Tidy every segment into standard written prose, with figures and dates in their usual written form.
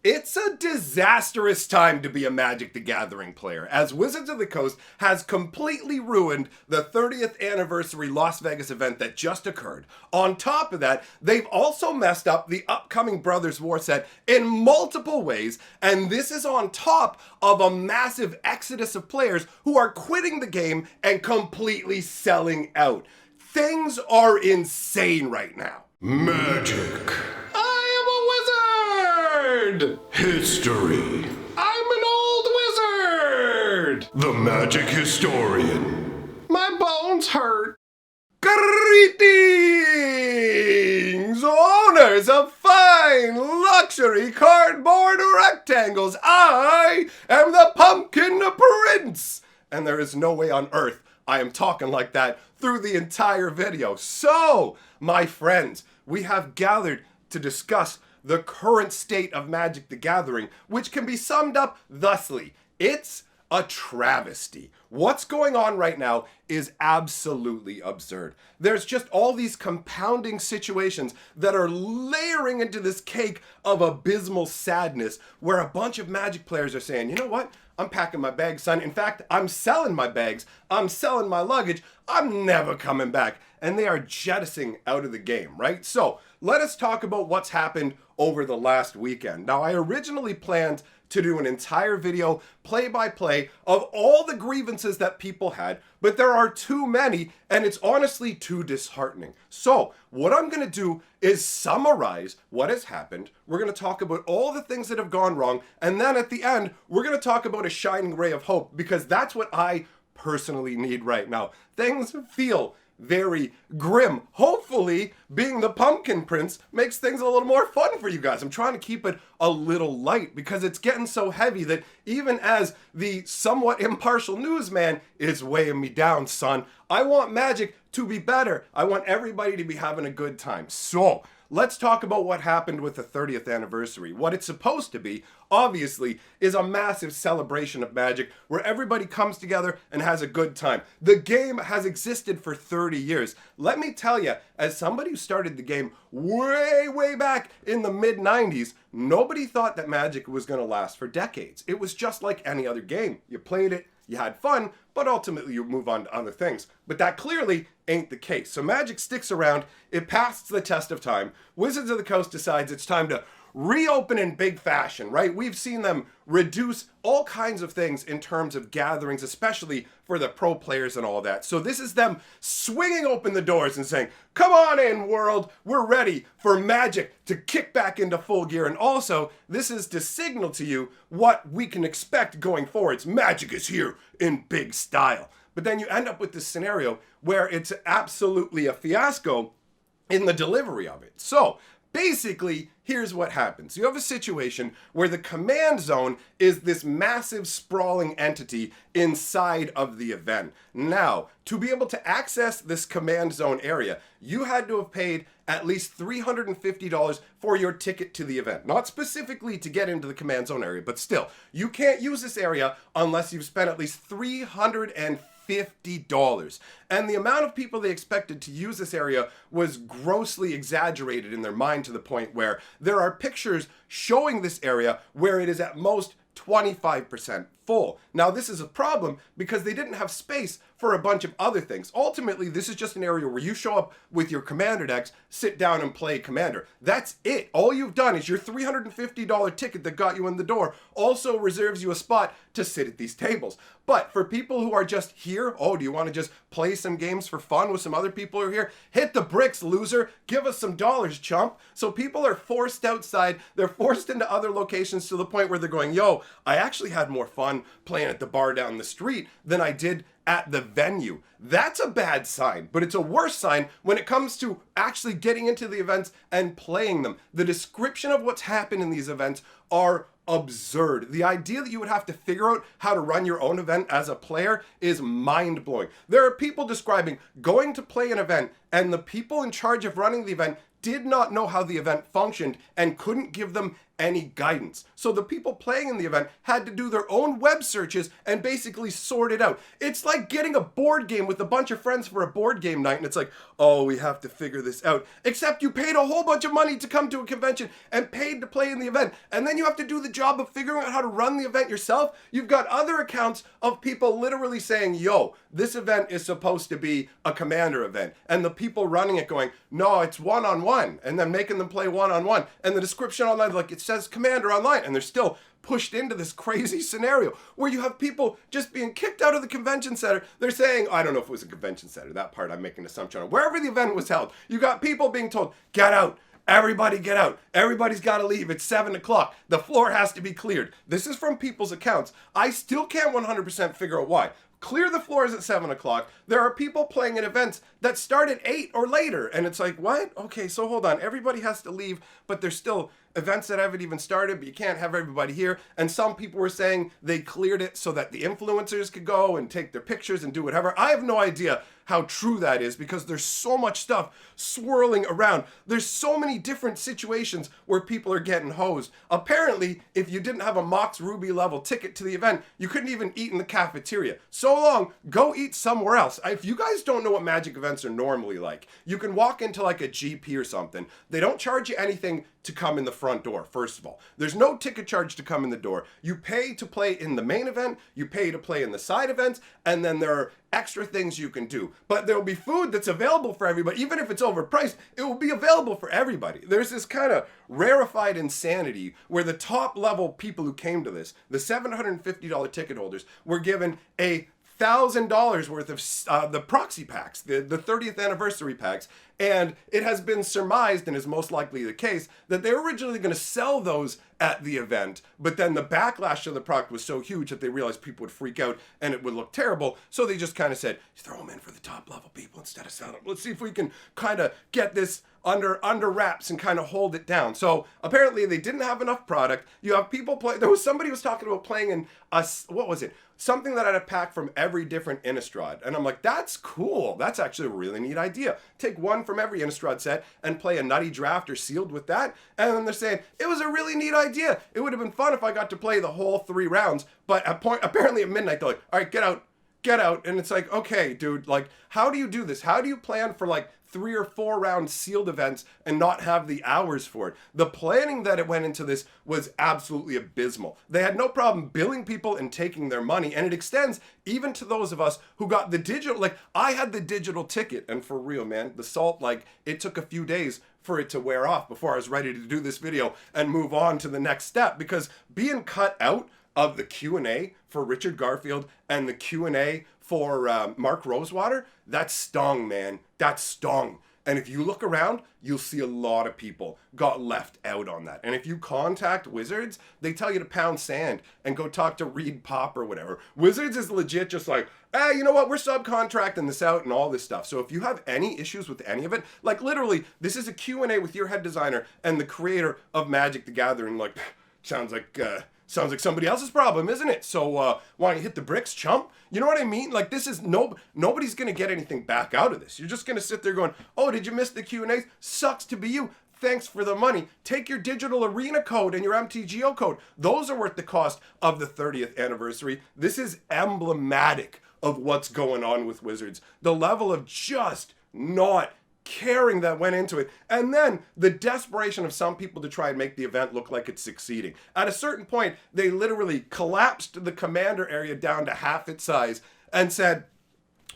It's a disastrous time to be a Magic the Gathering player, as Wizards of the Coast has completely ruined the 30th anniversary Las Vegas event that just occurred. On top of that, they've also messed up the upcoming Brothers War set in multiple ways, and this is on top of a massive exodus of players who are quitting the game and completely selling out. Things are insane right now. Magic. History. I'm an old wizard! The Magic Historian. My bones hurt. Greetings, owners of fine luxury cardboard rectangles. I am the Pumpkin Prince. And there is no way on earth I am talking like that through the entire video. So, my friends, we have gathered to discuss the current state of Magic the Gathering, which can be summed up thusly. It's a travesty. What's going on right now is absolutely absurd. There's just all these compounding situations that are layering into this cake of abysmal sadness where a bunch of Magic players are saying, you know what? I'm packing my bags, son. In fact, I'm selling my bags. I'm selling my luggage. I'm never coming back. And they are jettisoning out of the game, right? So let us talk about what's happened over the last weekend. Now, I originally planned to do an entire video play-by-play of all the grievances that people had, but there are too many, and it's honestly too disheartening. So what I'm going to do is summarize what has happened. We're going to talk about all the things that have gone wrong, and then at the end, we're going to talk about a shining ray of hope, because that's what I personally need right now. Things feel very grim. Hopefully, being the Pumpkin Prince makes things a little more fun for you guys. I'm trying to keep it a little light because it's getting so heavy that even as the somewhat impartial newsman, it's weighing me down, son. I want Magic to be better. I want everybody to be having a good time. So, let's talk about what happened with the 30th anniversary. What it's supposed to be, obviously, is a massive celebration of Magic where everybody comes together and has a good time. The game has existed for 30 years. Let me tell you, as somebody who started the game way back in the mid-90s, nobody thought that Magic was going to last for decades. It was just like any other game. You played it, you had fun, but ultimately you move on to other things. But that clearly ain't the case. So Magic sticks around, it passes the test of time. Wizards of the Coast decides it's time to reopen in big fashion, right? We've seen them reduce all kinds of things in terms of gatherings, especially for the pro players and all that. So this is them swinging open the doors and saying, come on in, world, we're ready for Magic to kick back into full gear. And also, this is to signal to you what we can expect going forwards. Magic is here in big style. But then you end up with this scenario where it's absolutely a fiasco in the delivery of it. So basically, here's what happens. You have a situation where the command zone is this massive sprawling entity inside of the event. Now, to be able to access this command zone area, you had to have paid at least $350 for your ticket to the event. Not specifically to get into the command zone area, but still, you can't use this area unless you've spent at least $350. And the amount of people they expected to use this area was grossly exaggerated in their mind to the point where there are pictures showing this area where it is at most 25% full. Now, this is a problem because they didn't have space for a bunch of other things. Ultimately, this is just an area where you show up with your Commander decks, sit down and play Commander. That's it. All you've done is your $350 ticket that got you in the door also reserves you a spot to sit at these tables. But for people who are just here, oh, do you want to just play some games for fun with some other people who are here? Hit the bricks, loser. Give us some dollars, chump. So people are forced outside. They're forced into other locations to the point where they're going, yo, I actually had more fun playing at the bar down the street than I did at the venue. That's a bad sign, but it's a worse sign when it comes to actually getting into the events and playing them. The description of what's happened in these events are absurd. The idea that you would have to figure out how to run your own event as a player is mind-blowing. There are people describing going to play an event and the people in charge of running the event did not know how the event functioned and couldn't give them any guidance. So the people playing in the event had to do their own web searches and basically sort it out. It's like getting a board game with a bunch of friends for a board game night, and it's like, oh, we have to figure this out. Except you paid a whole bunch of money to come to a convention and paid to play in the event, and then you have to do the job of figuring out how to run the event yourself. You've got other accounts of people literally saying, yo, this event is supposed to be a Commander event, and the people running it going, no, it's one-on-one, and then making them play one-on-one, and the description online, like, it says Commander online, and they're still pushed into this crazy scenario where you have people just being kicked out of the convention center. They're saying, I don't know if it was a convention center, that part I'm making an assumption on. Wherever the event was held, you got people being told, get out. Everybody get out. Everybody's got to leave. It's 7 o'clock. The floor has to be cleared. This is from people's accounts. I still can't 100% figure out why. Clear the floors at 7 o'clock. There are people playing in events that start at 8 or later. And it's like, what? Okay, so hold on. Everybody has to leave, but there's still events that haven't even started, but you can't have everybody here. And some people were saying they cleared it so that the influencers could go and take their pictures and do whatever. I have no idea how true that is because there's so much stuff swirling around. There's so many different situations where people are getting hosed. Apparently, if you didn't have a Mox Ruby level ticket to the event, you couldn't even eat in the cafeteria. So long, go eat somewhere else. If you guys don't know what Magic events are normally like, you can walk into like a GP or something. They don't charge you anything to come in the front door, first of all. There's no ticket charge to come in the door. You pay to play in the main event, you pay to play in the side events, and then there are extra things you can do. But there will be food that's available for everybody. Even if it's overpriced, it will be available for everybody. There's this kind of rarefied insanity where the top level people who came to this, the $750 ticket holders, were given $1,000 worth of the proxy packs, the 30th anniversary packs. And it has been surmised, and is most likely the case, that they were originally going to sell those at the event, but then the backlash to the product was so huge that they realized people would freak out and it would look terrible. So they just kind of said, throw them in for the top level people instead of selling them. Let's see if we can kind of get this under wraps and kind of hold it down. So apparently they didn't have enough product. You have people play. There was somebody who was talking about playing in what was it? Something that had a pack from every different Innistrad. And I'm like, that's cool. That's actually a really neat idea. Take one from every Innistrad set and play a Nutty Draft or Sealed with that. And then they're saying, it was a really neat idea. It would have been fun if I got to play the whole 3 rounds. But apparently at midnight, they're like, all right, get out. And it's like, okay, dude, like, how do you do this? How do you plan for like 3 or 4 round sealed events and not have the hours for it? The planning that it went into this was absolutely abysmal. They had no problem billing people and taking their money, and it extends even to those of us who got the digital. Like, I had the digital ticket, and for real, man, the salt, like, it took a few days for it to wear off before I was ready to do this video and move on to the next step, because being cut out of the Q&A for Richard Garfield and the Q&A for Mark Rosewater, that stung, man. That stung. And if you look around, you'll see a lot of people got left out on that. And if you contact Wizards, they tell you to pound sand and go talk to Reed Pop or whatever. Wizards is legit just like, hey, you know what? We're subcontracting this out and all this stuff. So if you have any issues with any of it, like literally, this is a Q&A with your head designer and the creator of Magic the Gathering. Like, sounds like somebody else's problem, isn't it? So why don't you hit the bricks, chump? You know what I mean? Like, this is nobody's going to get anything back out of this. You're just going to sit there going, oh, did you miss the Q&As? Sucks to be you. Thanks for the money. Take your digital arena code and your MTGO code. Those are worth the cost of the 30th anniversary. This is emblematic of what's going on with Wizards. The level of just not caring that went into it, and then the desperation of some people to try and make the event look like it's succeeding. At a certain point, they literally collapsed the commander area down to half its size and said,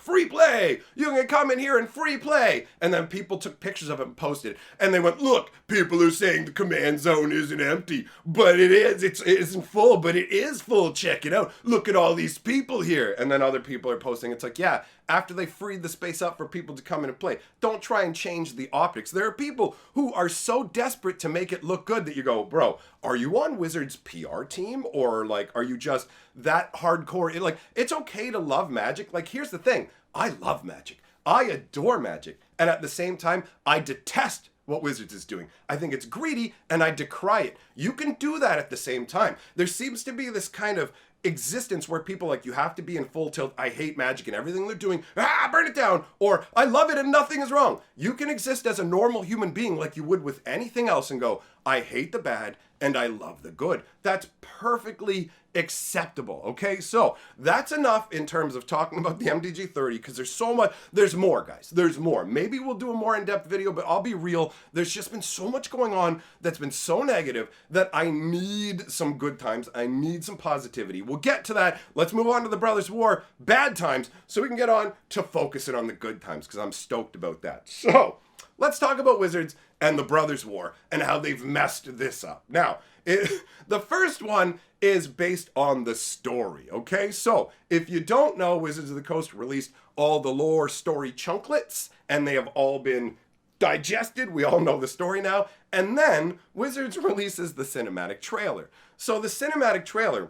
free play! You can come in here and free play! And then people took pictures of it and posted it. And they went, look, people are saying the command zone isn't empty, but it is. It isn't full, but it is full. Check it out. Look at all these people here. And then other people are posting. It's like, yeah, after they freed the space up for people to come in and play, don't try and change the optics. There are people who are so desperate to make it look good that you go, bro, are you on Wizards PR team? Or like, are you just that hardcore? Like, it's okay to love Magic. Like, here's the thing. I love Magic. I adore Magic. And at the same time, I detest what Wizards is doing. I think it's greedy and I decry it. You can do that at the same time. There seems to be this kind of existence where people like, you have to be in full tilt, I hate Magic and everything they're doing, burn it down, or I love it and nothing is wrong. You can exist as a normal human being like you would with anything else and go, I hate the bad and I love the good. That's perfectly acceptable, okay? So that's enough in terms of talking about the MTG 30, because there's so much. There's more, guys. There's more. Maybe we'll do a more in-depth video, but I'll be real. There's just been so much going on that's been so negative that I need some good times. I need some positivity. We'll get to that. Let's move on to the Brothers War bad times so we can get on to focusing on the good times, because I'm stoked about that. So let's talk about Wizards and the Brothers War and how they've messed this up. Now, the first one is based on the story, okay? So, if you don't know, Wizards of the Coast released all the lore story chunklets, and they have all been digested. We all know the story now. And then, Wizards releases the cinematic trailer. So, the cinematic trailer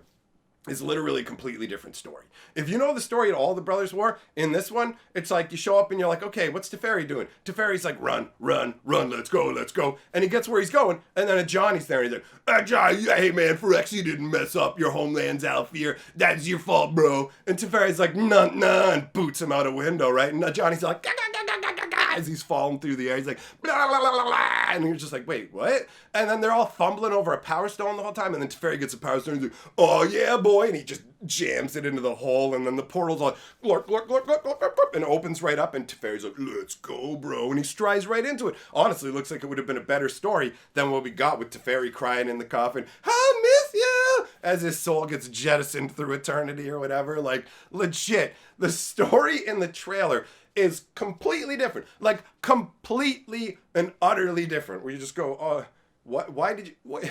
is literally a completely different story. If you know the story at all, the Brothers War, in this one, it's like you show up and you're like, okay, what's Teferi doing? Teferi's like, run, run, run, let's go, let's go. And he gets where he's going, and then Johnny's there, and he's like, Johnny, hey man, Phyrex, you didn't mess up your homeland's Alfear. That's your fault, bro. And Teferi's like, nah, and boots him out a window, right? And Johnny's like, gah, gah, gah, gah, gah, gah, as he's falling through the air. He's like, blah, blah, blah, blah, blah. And you're just like, wait, what? And then they're all fumbling over a Power Stone the whole time, and then Teferi gets a Power Stone, and he's like, oh yeah, boy, and he just jams it into the hole, and then the portal's like, glork, glork, glork, glork, glork, glork, and opens right up, and Teferi's like, let's go, bro, and he strides right into it. Honestly, it looks like it would have been a better story than what we got with Teferi crying in the coffin, I miss you, as his soul gets jettisoned through eternity or whatever. Like, legit, the story in the trailer is completely different, like, completely and utterly different, where you just go, oh, what, why did you, what?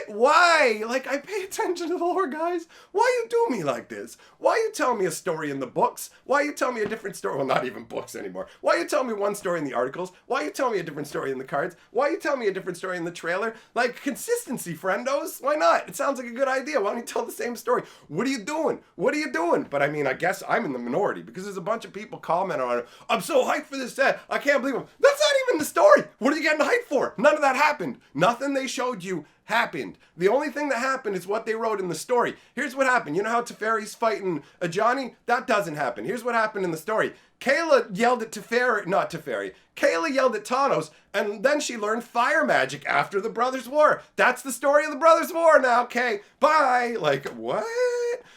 Why? Like, I pay attention to the lore, guys. Why you do me like this? Why you tell me a story in the books? Why you tell me a different story? Well, not even books anymore. Why you tell me one story in the articles? Why you tell me a different story in the cards? Why you tell me a different story in the trailer? Like, consistency, friendos. Why not? It sounds like a good idea. Why don't you tell the same story? What are you doing? What are you doing? But I mean, I guess I'm in the minority, because there's a bunch of people commenting on it. I'm so hyped for this set. I can't believe it. That's not even the story. What are you getting hyped for? None of that happened. Nothing they showed you happened. The only thing that happened is what they wrote in the story. Here's what happened. You know how Teferi's fighting a Johnny? That doesn't happen. Here's what happened in the story. Kayla yelled at Kayla yelled at Thanos, and then she learned fire magic after the Brothers War. That's the story of the Brothers War now, okay? Bye! Like, what?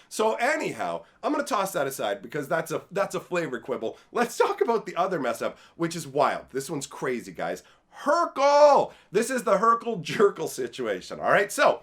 So anyhow, I'm going to toss that aside, because that's a flavor quibble. Let's talk about the other mess up, which is wild. This one's crazy, guys. Hercule! This is the Hercule-Jerkle situation, all right? So,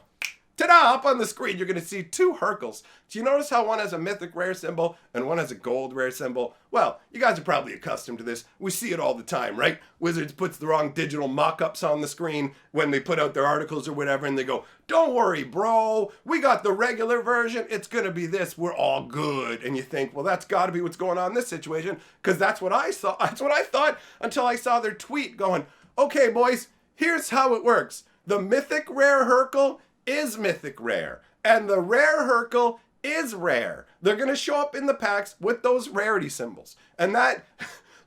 ta-da! Up on the screen, you're going to see two Hercules. Do you notice how one has a mythic rare symbol and one has a gold rare symbol? Well, you guys are probably accustomed to this. We see it all the time, right? Wizards puts the wrong digital mock-ups on the screen when they put out their articles or whatever, and they go, don't worry, bro. We got the regular version. It's going to be this. We're all good. And you think, well, that's got to be what's going on in this situation, because that's what I saw. That's what I thought until I saw their tweet going, okay, boys, here's how it works. The mythic rare Hercule is mythic rare, and the rare Hercule is rare. They're going to show up in the packs with those rarity symbols. And that,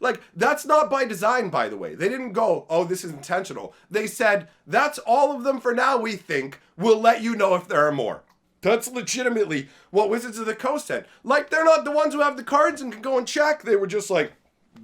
like, that's not by design, by the way. They didn't go, oh, this is intentional. They said, that's all of them for now, we think. We'll let you know if there are more. That's legitimately what Wizards of the Coast said. Like, they're not the ones who have the cards and can go and check. They were just like,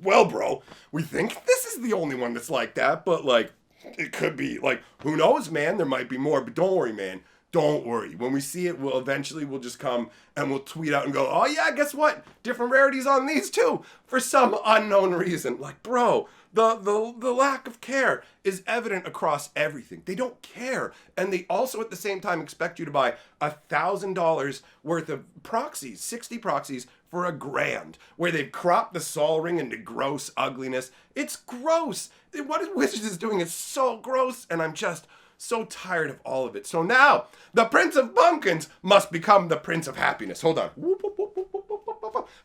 well, bro, we think this is the only one that's like that, but, like, it could be, like, who knows, man? There might be more, but don't worry, man. Don't worry. When we see it, we'll just come and we'll tweet out and go, oh, yeah, guess what? Different rarities on these, too, for some unknown reason. Like, bro, the lack of care is evident across everything. They don't care. And they also, at the same time, expect you to buy $1,000 worth of proxies, 60 proxies, for $1,000, where they've cropped the Sol Ring into gross ugliness. It's gross. What Wizards is doing is so gross, and I'm just so tired of all of it. So now, the Prince of Pumpkins must become the Prince of Happiness. Hold on.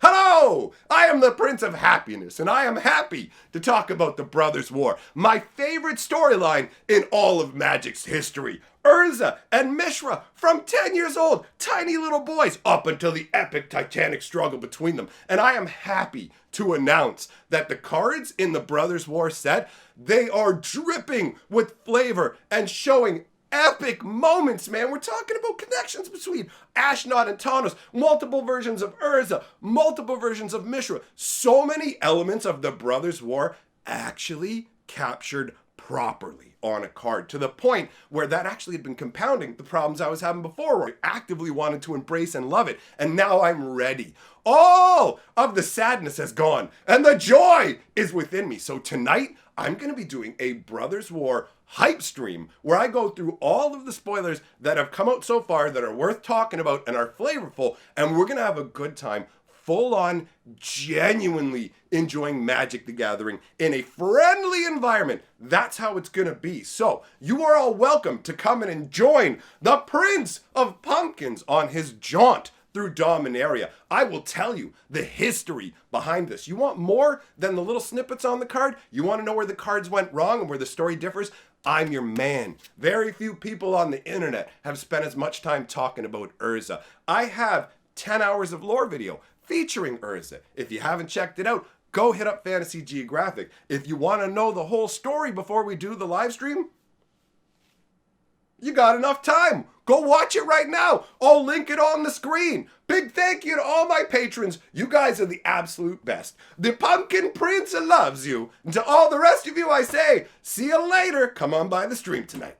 Hello! I am the Prince of Happiness, and I am happy to talk about the Brothers War, my favorite storyline in all of Magic's history. Urza and Mishra, from 10 years old, tiny little boys, up until the epic titanic struggle between them. And I am happy to announce that the cards in the Brothers War set, they are dripping with flavor and showing epic moments, man. We're talking about connections between Ashnod and Thanos, multiple versions of Urza, multiple versions of Mishra. So many elements of the Brothers War actually captured properly on a card, to the point where that actually had been compounding the problems I was having before, where I actively wanted to embrace and love it. And now I'm ready. All of the sadness has gone and the joy is within me. So tonight I'm going to be doing a Brothers War hype stream where I go through all of the spoilers that have come out so far that are worth talking about and are flavorful, and we're going to have a good time, full on, genuinely enjoying Magic the Gathering in a friendly environment. That's how it's going to be. So you are all welcome to come in and join the Prince of Pumpkins on his jaunt through Dominaria. I will tell you the history behind this. You want more than the little snippets on the card? You want to know where the cards went wrong and where the story differs? I'm your man. Very few people on the internet have spent as much time talking about Urza. I have 10 hours of lore video featuring Urza. If you haven't checked it out, go hit up Fantasy Geographic. If you want to know the whole story before we do the live stream, you got enough time. Go watch it right now. I'll link it on the screen. Big thank you to all my patrons. You guys are the absolute best. The Pumpkin Prince loves you. And to all the rest of you, I say, see you later. Come on by the stream tonight.